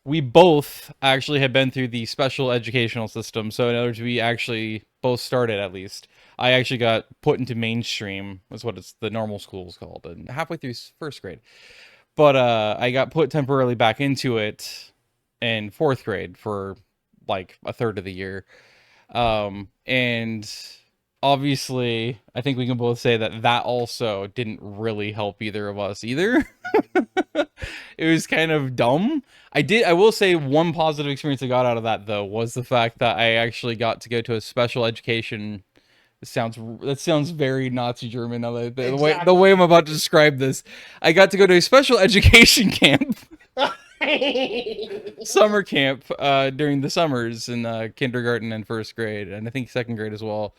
we both actually had been through the special educational system. So in other words, we actually both started at least. I actually got put into mainstream, was what it's the normal school is called, and halfway through first grade. But I got put temporarily back into it in fourth grade for like a third of the year. And obviously, I think we can both say that that also didn't really help either of us either. It was kind of dumb. I will say one positive experience I got out of that though was the fact that I actually got to go to a special education. That sounds very Nazi German now the way I'm about to describe this. I got to go to a special education camp, summer camp, during the summers in kindergarten and first grade, and I think second grade as well.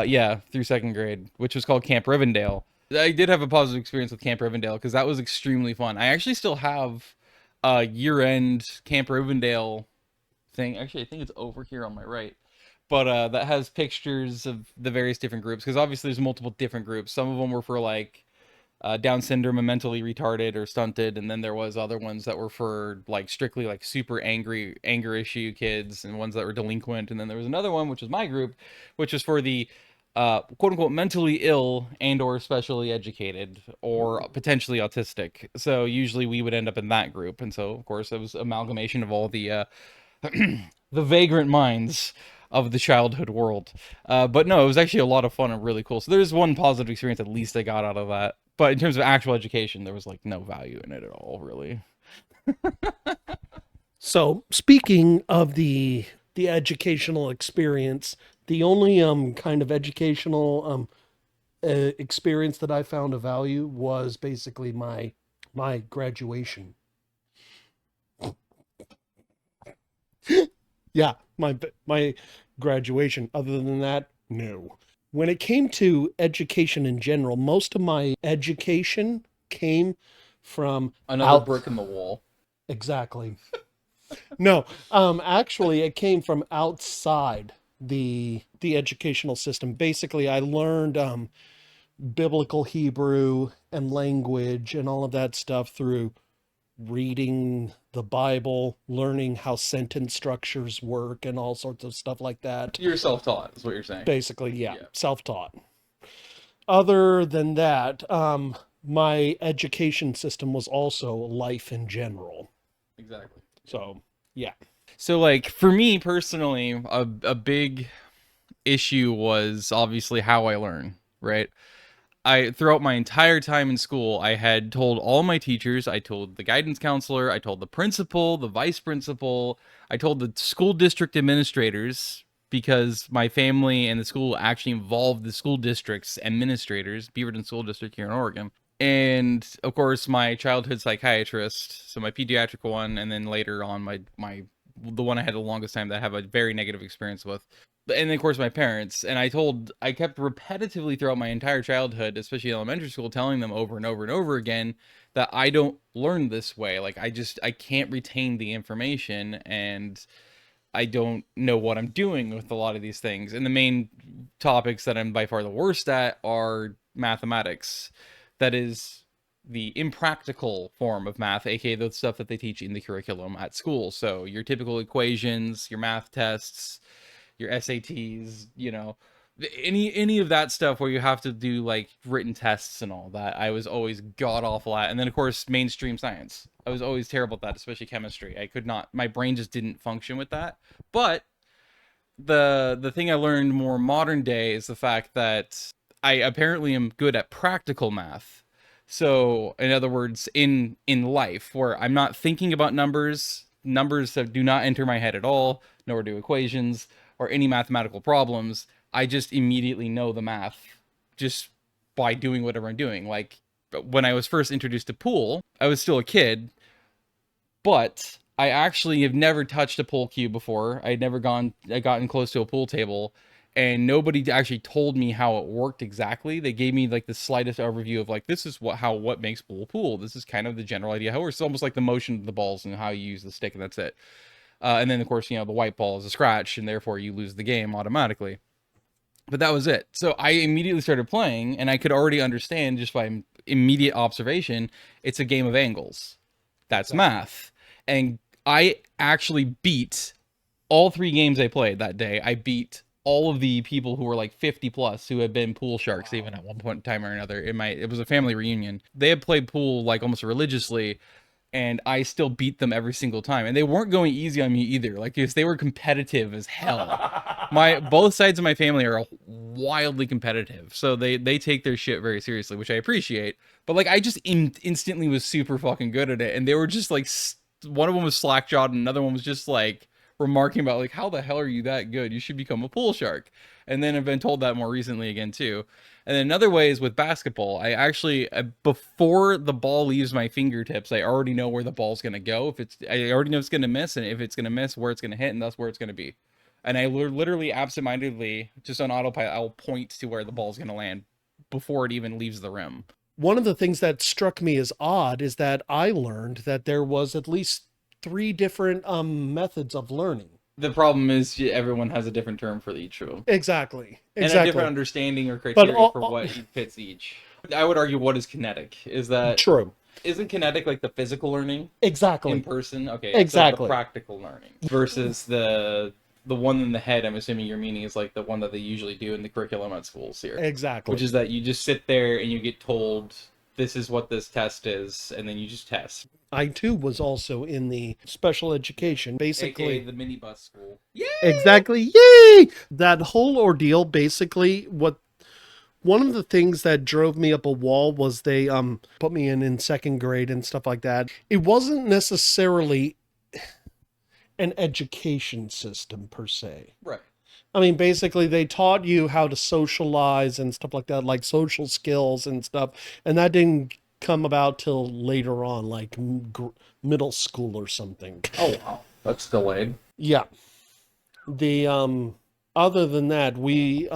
Yeah, through second grade, which was called Camp Rivendell. I did have a positive experience with Camp Rivendell because that was extremely fun. I actually still have a year-end Camp Rivendell thing. Actually, I think it's over here on my right. But that has pictures of the various different groups because obviously there's multiple different groups. Some of them were for like Down syndrome and mentally retarded or stunted, and then there was other ones that were for like strictly like super anger issue kids and ones that were delinquent, and then there was another one which was my group, which was for the quote unquote mentally ill and or specially educated or potentially autistic. So usually we would end up in that group, and so of course it was amalgamation of all the the vagrant minds of the childhood world. But no, it was actually a lot of fun and really cool. So there's one positive experience at least I got out of that. But in terms of actual education, there was like no value in it at all, really. So speaking of the educational experience, the only kind of educational experience that I found of value was basically my graduation. Yeah, my graduation. Other than that, no. When it came to education in general, most of my education came from Another out brick in the wall. exactly. No, actually, it came from outside the educational system. Basically, I learned biblical Hebrew and language and all of that stuff through reading the Bible, learning how sentence structures work, and all sorts of stuff like that. You're self-taught, is what you're saying. Basically, yeah, Yeah, self-taught. Other than that, my education system was also life in general. exactly. So, yeah. So like for me personally, a big issue was obviously how I learn, right? I throughout my entire time in school, I had told all my teachers, I told the guidance counselor, I told the principal, the vice principal, I told the school district administrators because my family and the school actually involved the school district's administrators, Beaverton School District here in Oregon. And of course, my childhood psychiatrist, so my pediatric one, and then later on my the one I had the longest time that I have a very negative experience with, and then of course my parents. And I kept repetitively throughout my entire childhood, especially elementary school, telling them over and over and over again that I don't learn this way. Like I can't retain the information, and I don't know what I'm doing with a lot of these things. And the main topics that I'm by far the worst at are mathematics. That is the impractical form of math, aka the stuff that they teach in the curriculum at school. So your typical equations, your math tests, your SATs, any of that stuff where you have to do like written tests and all that. I was always god awful at. And then of course mainstream science. I was always terrible at that, especially chemistry. I could not, my brain just didn't function with that. But the thing I learned more modern day is the fact that I apparently am good at practical math. So, in other words, in life, where I'm not thinking about numbers that do not enter my head at all, nor do equations or any mathematical problems. I just immediately know the math just by doing whatever I'm doing. Like when I was first introduced to pool, I was still a kid, but I actually have never touched a pool cue before. I gotten close to a pool table, and nobody actually told me how it worked exactly. They gave me like the slightest overview of like, this is what makes pool. This is kind of the general idea how it works. It's almost like the motion of the balls and how you use the stick, and that's it. And then of course, the white ball is a scratch, and therefore you lose the game automatically. But that was it. So I immediately started playing, and I could already understand just by immediate observation, it's a game of angles. That's Exactly. math. And I actually beat all 3 games I played that day. I beat all of the people who were like 50 plus who had been pool sharks even at one point in time or another. It was a family reunion. They had played pool like almost religiously, and I still beat them every single time. And they weren't going easy on me either. Like, because they were competitive as hell. My both sides of my family are wildly competitive, so they take their shit very seriously, which I appreciate. But like, I just instantly was super fucking good at it, and they were just like, one of them was slack jawed, and another one was just like remarking about like, how the hell are you that good? You should become a pool shark. And then I've been told that more recently again too. And then another way is with basketball. I actually, before the ball leaves my fingertips, I already know where the ball's gonna go. I already know it's gonna miss, and if it's gonna miss, where it's gonna hit, and that's where it's gonna be. And I literally, absentmindedly, just on autopilot, I'll point to where the ball's gonna land before it even leaves the rim. One of the things that struck me as odd is that I learned that there was at least three different methods of learning. The problem is everyone has a different term for each of them, Exactly. and a different Exactly. understanding or But criteria for what fits each. I would argue, what is kinetic? True. Isn't kinetic like the physical learning Exactly. in person? Okay, so the Exactly. practical learning versus the one in the head. I'm assuming your meaning is like the one that they usually do in the curriculum at schools here, Exactly. which is that you just sit there and you get told this is what this test is, and then you just test. I too was also in the special education, basically. AKA the minibus school. Yeah. Exactly. Yay! That whole ordeal, basically, what one of the things that drove me up a wall was they put me in second grade and stuff like that. It wasn't necessarily an education system per se. Right. I mean, basically, they taught you how to socialize and stuff like that, like social skills and stuff. And that didn't come about till later on, like middle school or something. Oh wow, that's delayed. Yeah. The other than that, we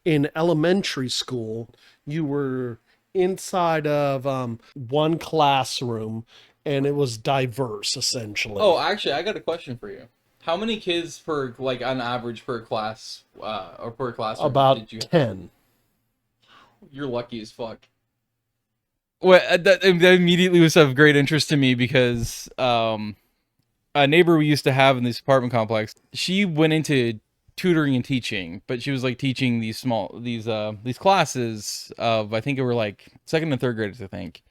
in elementary school, you were inside of one classroom, and it was diverse essentially. Oh, actually, I got a question for you. How many kids per, like, on average per class, or per classroom About did you? 10. You're lucky as fuck. Well, that immediately was of great interest to me because a neighbor we used to have in this apartment complex, she went into tutoring and teaching, but she was like teaching these classes of, I think it were like second and third graders, I think.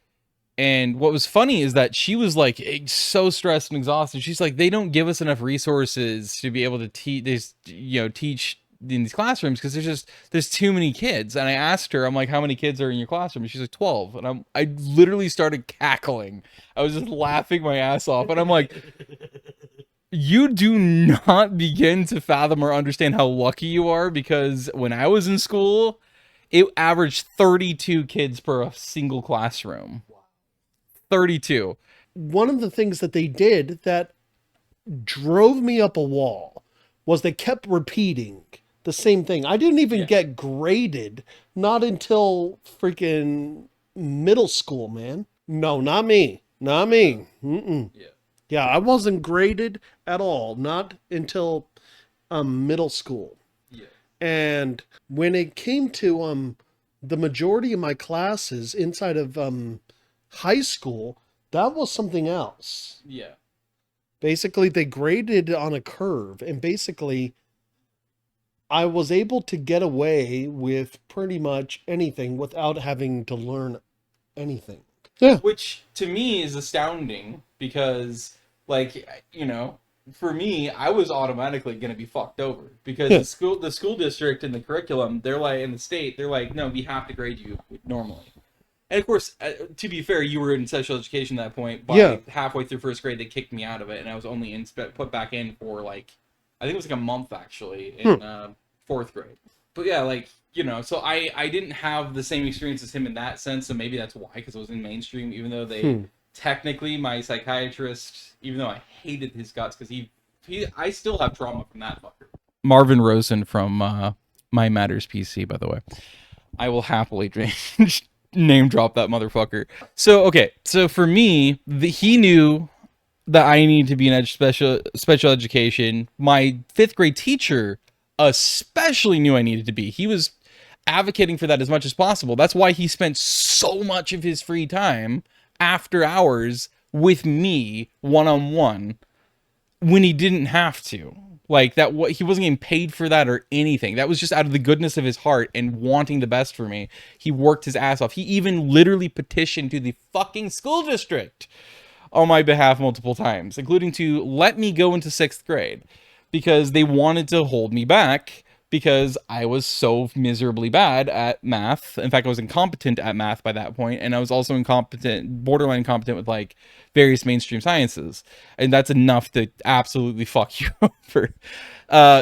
And what was funny is that she was like so stressed and exhausted. She's like, they don't give us enough resources to be able to teach in these classrooms because there's too many kids. And I asked her, I'm like, how many kids are in your classroom? And she's like, 12. And I literally started cackling. I was just laughing my ass off. And I'm like, you do not begin to fathom or understand how lucky you are, because when I was in school, it averaged 32 kids per a single classroom. 32. One of the things that they did that drove me up a wall was they kept repeating the same thing. I didn't even get graded, not until freaking middle school, man. No, not me. Not me. Mm-mm. Yeah. Yeah, I wasn't graded at all, not until middle school. Yeah. And when it came to the majority of my classes inside of high school, that was something else. Yeah. Basically, they graded on a curve, and basically, I was able to get away with pretty much anything without having to learn anything. Yeah. Which to me is astounding because, like, for me, I was automatically going to be fucked over because the school district and the curriculum, they're like, in the state, they're like, no, we have to grade you normally. And of course, to be fair, you were in special education at that point. By halfway through first grade, they kicked me out of it, and I was only put back in for like, I think it was like a month actually in fourth grade. But yeah, like, so I didn't have the same experience as him in that sense, so maybe that's why, because it was in mainstream, even though they technically, my psychiatrist, even though I hated his guts, because I still have trauma from that fucker. Marvin Rosen from My Matters PC, by the way. I will happily name drop that motherfucker. So, okay, so for me, he knew that I needed to be in special education. My fifth grade teacher especially knew I needed to be. He was advocating for that as much as possible. That's why he spent so much of his free time after hours with me one-on-one when he didn't have to. Like that, what he wasn't getting paid for that or anything. That was just out of the goodness of his heart and wanting the best for me. He worked his ass off. He even literally petitioned to the fucking school district on my behalf multiple times, including to let me go into 6th grade because they wanted to hold me back because I was so miserably bad at math. In fact, I was incompetent at math by that point, and I was also incompetent, borderline incompetent with like various mainstream sciences, and that's enough to absolutely fuck you over.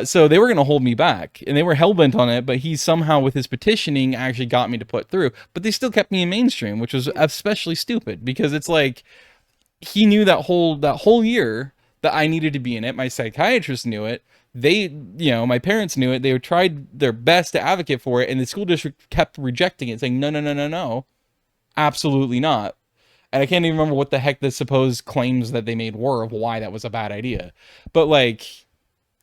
So they were going to hold me back, and they were hell-bent on it, but he somehow, with his petitioning, actually got me to put through. But they still kept me in mainstream, which was especially stupid, because it's like, he knew that whole year that I needed to be in it. My psychiatrist knew it. They, my parents knew it. They tried their best to advocate for it, and the school district kept rejecting it, saying, no, no, no, no, no, absolutely not. And I can't even remember what the heck the supposed claims that they made were of why that was a bad idea. But like,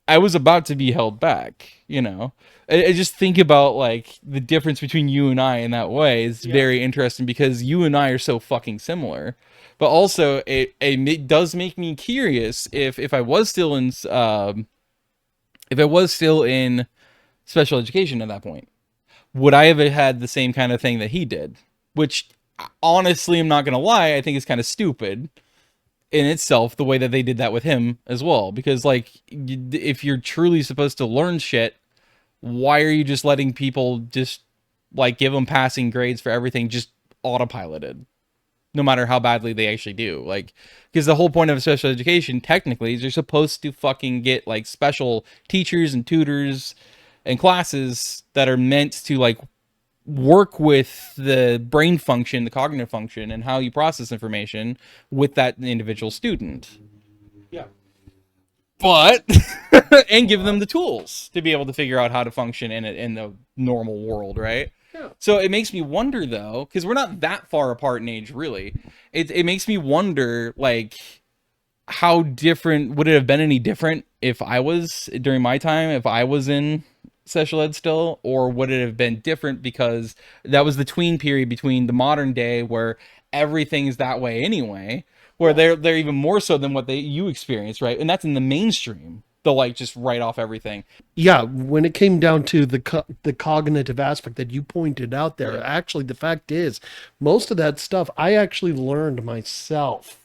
I was about to be held back. I just think about like the difference between you and I in that way is very interesting, because you and I are so fucking similar. But also it does make me curious if I was still in special education at that point, would I have had the same kind of thing that he did? Which, honestly, I'm not gonna lie, I think is kind of stupid in itself, the way that they did that with him as well. Because like, if you're truly supposed to learn shit, why are you just letting people just like give them passing grades for everything, just autopiloted, no matter how badly they actually do? Like, because the whole point of special education technically is you're supposed to fucking get like special teachers and tutors and classes that are meant to like work with the brain function, the cognitive function, and how you process information with that individual student. Yeah. But and give them the tools to be able to figure out how to function in the normal world, right? Yeah. So it makes me wonder, though, because we're not that far apart in age, really. It makes me wonder, like, how different would it have been? Any different if I was during my time, if I was in special ed still, or would it have been different because that was the tween period between the modern day where everything is that way anyway, where they're even more so than what you experience, right? And that's in the mainstream. They'll like just write off everything. Yeah, when it came down to the cognitive aspect that you pointed out there, Yeah. actually the fact is most of that stuff I actually learned myself.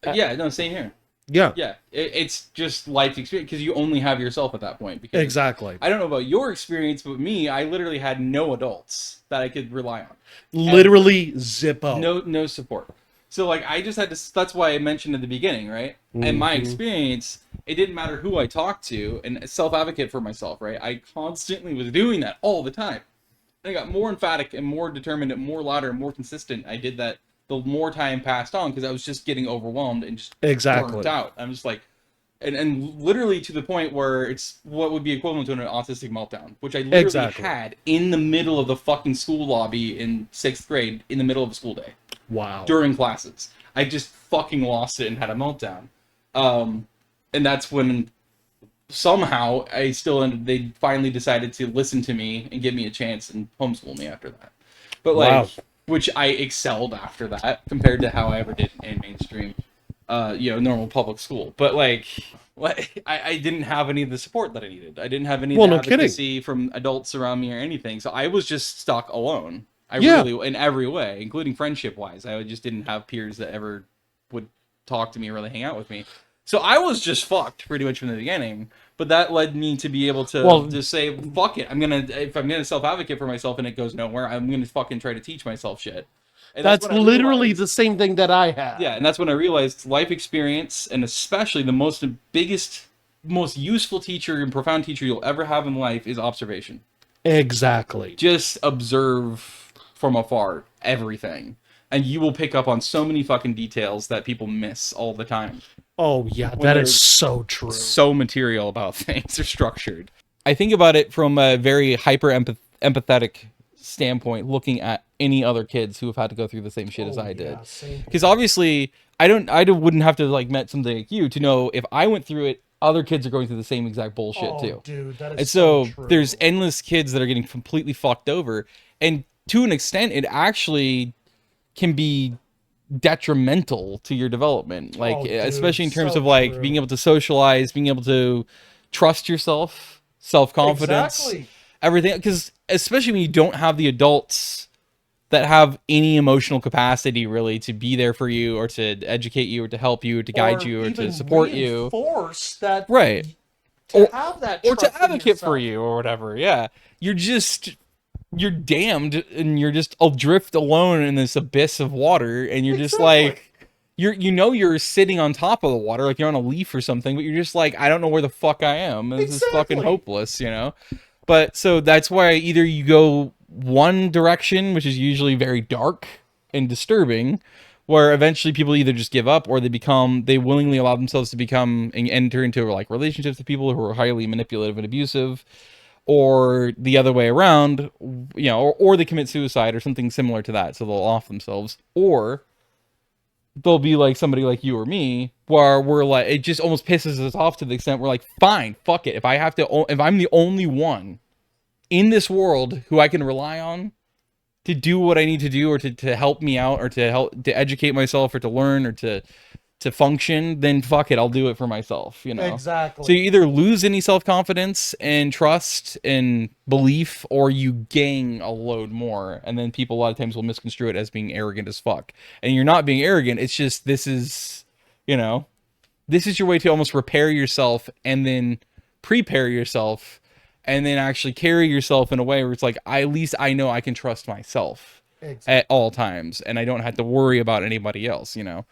Yeah, no, same here. Yeah, Yeah, it's just life experience, because you only have yourself at that point. Because exactly. I don't know about your experience, but me, I literally had no adults that I could rely on. Literally Zippo. No support. So like, I just had to. That's why I mentioned at the beginning, right? And my experience, it didn't matter who I talked to, and self-advocate for myself, right? I constantly was doing that all the time. And I got more emphatic and more determined and more louder and more consistent. I did that the more time passed on, because I was just getting overwhelmed and just burnt out. I'm just like, and literally to the point where it's what would be equivalent to an autistic meltdown, which I literally had in the middle of the fucking school lobby in 6th grade, in the middle of a school day. Wow. During classes. I just fucking lost it and had a meltdown. And that's when somehow they finally decided to listen to me and give me a chance and homeschool me after that. But like, Wow. which I excelled after that compared to how I ever did in mainstream, normal public school. But like I didn't have any of the support that I needed. I didn't have any of the advocacy from adults around me or anything. So I was just stuck alone. Really, in every way, including friendship wise. I just didn't have peers that ever would talk to me or really hang out with me. So I was just fucked pretty much from the beginning. But that led me to be able to just say, fuck it. If I'm gonna self-advocate for myself and it goes nowhere, I'm gonna fucking try to teach myself shit. And that's literally the same thing that I had. Yeah, and that's when I realized life experience, and especially the biggest, most useful teacher and profound teacher you'll ever have in life, is observation. Exactly. Just observe from afar everything, and you will pick up on so many fucking details that people miss all the time. Oh yeah, that is so true. So material about things are structured. I think about it from a very hyper empathetic standpoint, looking at any other kids who have had to go through the same shit as I did. Because obviously, I wouldn't have to like met somebody like you to know if I went through it, other kids are going through the same exact bullshit too. Dude, that is and so true. There's endless kids that are getting completely fucked over, and to an extent, it actually can be detrimental to your development, like Oh, dude, especially in terms of so like being true. able to socialize, being able to trust yourself, self-confidence, Exactly. everything, because especially when you don't have the adults that have any emotional capacity really to be there for you or to educate you or to help you or to guide Or you or to even support you, reinforce that right, to or have that or to trust in advocate for yourself. you or whatever. Yeah, you're damned and you're just adrift alone in this abyss of water, and you're just Exactly. like, you're sitting on top of the water like you're on a leaf or something, but you're just like, I don't know where the fuck I am. This is fucking Exactly. hopeless, you know. But so that's why either you go one direction, which is usually very dark and disturbing, where eventually people either just give up or they willingly allow themselves to become and enter into like relationships with people who are highly manipulative and abusive, or the other way around, you know, or they commit suicide or something similar to that, so they'll off themselves, or they'll be like somebody like you or me, where we're like, it just almost pisses us off to the extent we're like, fine, fuck it. If I'm the only one in this world who I can rely on to do what I need to do, or to help me out, or to help to educate myself, or to learn, or to function, then fuck it, I'll do it for myself, you know. So Exactly. you either lose any self-confidence and trust and belief, or you gain a load more, and then people a lot of times will misconstrue it as being arrogant as fuck. And you're not being arrogant, it's just this is, you know, this is your way to almost repair yourself and then prepare yourself and then actually carry yourself in a way where it's like, at least I know I can trust myself at Exactly. all times and I don't have to worry about anybody else, you know.